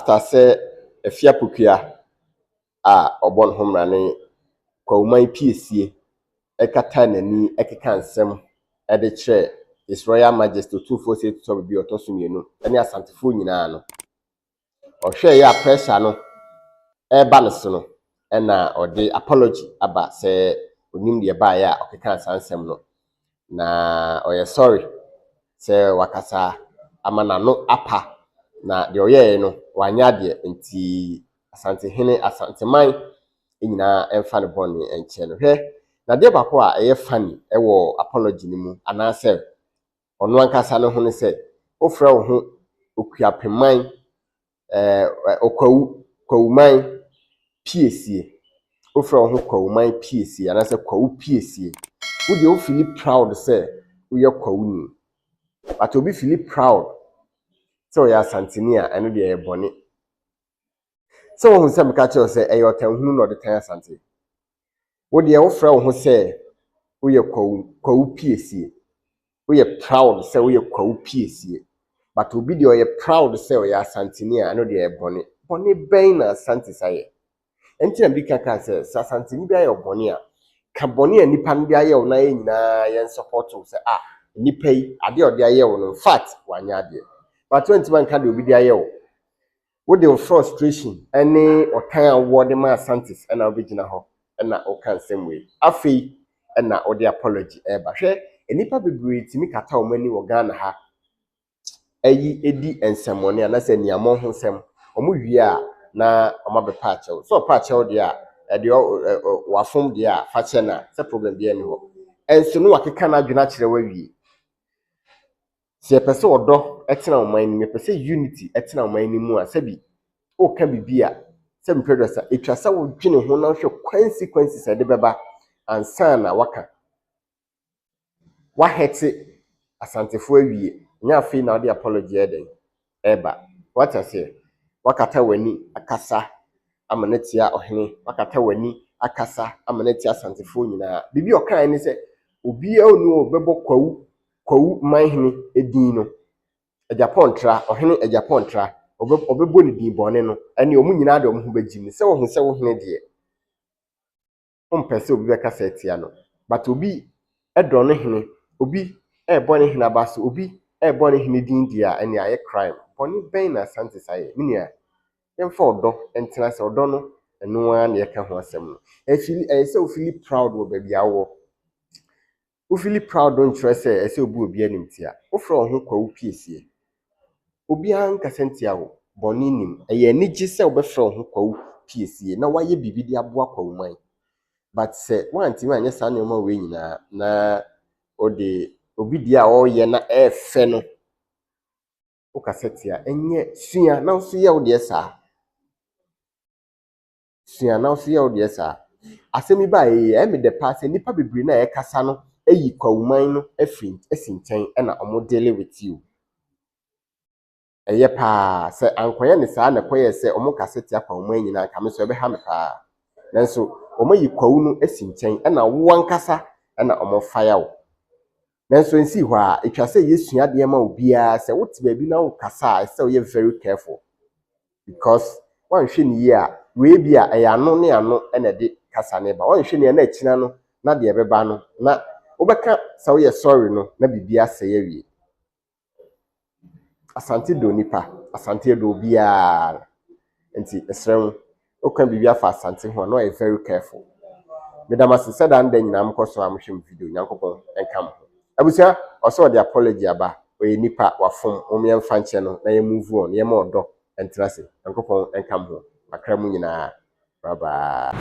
after say Afia Pokuaa obon homrane kwauman piesie ekata nani ekeka nsem ede che His Royal Majesty 248 to bi otoso mienu ene asantefo nyina no ohwe ya pressure no balance no na ode apology aba say onim de ba ya okeka sansem no na oye sorry say wakasa amana no apa na de oye no wanya de nti AsanteHene Asanteman nyina emfa ne boni enche no hwe na de bako a eye funny ewo apology ni mu anase ono ankasa no ho ne say ofra wo ho okuapeman Okwauman piesie ofra wo ho Okwauman piesie anase kwawu piesie wo de o feel proud say wo ye kwawuni but obi feel proud so ya Asanteni a eno de e boni so wo hu say meka che say e yo tanhunu no de tan Asante wo de wo fra wo ho say wo ye kwawu piesie wo ye proud say wo ye kwawu piesie but obi de o ye proud say wo ya Asanteni a eno de e boni ben na Asante saye enti na bi kaka say Asanteni bia ye boni a ka boni a nipa no bia ye wo na ye nyina ye support wo say nipa yi ade o de ye wo no fact wanya ade but 20 man ka de obi de ye wo de frustration any okan award ma Asante na obegina ho na o kan same way afei na o de apology ba hwe enipa bebre timi kata o mani wo Ghana ha ayi edi ensemone anase niamo ho sem omo wie a na omo be patch so patch de a de wafom de a fa che na se problem bi ani ho enso no wakeka na adwena kire wa wie se pese odo etena oman ni pese unity etena oman ni mu a sabi o ka bibia se mpedosa etwasa wo dwene ho na hwe consequences de beba ansa na waka wa hete asantefo awie nya afi na de apology eden eba what I say wakata wani akasa amanetia ohene wakata wani akasa amanetia asantefo nyina bibi okan ni se obi onu obebo kwawu manhene edin no ejapontra ohene ejapontra obebo ni din bone no ene omu nyina de omu ho begim se wo hu se wo hene de ompese obi beka setia no but obi edro no hene obi bone hene abaso obi bone hene din dia ene aye crime bone ben na Asante saye minia yemfa odo entena se odo no eno a na yeka ho asem no se o feel proud wo ba bia wo o feel proud don trust se obi animtia o fra ho kwawu piesie obi an kasentia wo bone nim eye nigi se obefra ho kwawu piesie na waye bibidi aboa kwawuman but se wanti anya sa na ma we nyina na ode obi dia o ye na efe no o kasetia enye sua na so ye wo de sa sua na so ye wo de sa asemi ba me de pass nipa bibiri na e kasa no eyi kwawuman no afin esinten na omo deal with you eye pa se ankoye ne sa na koye se omo kasetia kwawuman nyina ka me so be ha me pa nanso omo yi kwawu no esinten na wo ankasa na omo fire wo nanso nsi hɔ a etwa se yesua de ma obia se wote ba bi na wo kasa se we very careful because wan hwe ni a we bia ano ne ano na de kasa ne ba wan hwe ni na akina no na de beba no na wobeka se we sorry no na bibia se ye wie Asante do nipa Asante do bia enti esrem okwa bibia fa Asante ho no very careful medama se said and nyina mkoso amhwem video nyankopon enkam abusia oso de apology aba oye nipa wafom omye mfa nche no na ye move on ye ma odo entrase nyankopon enkam ho akra mu nyina bye bye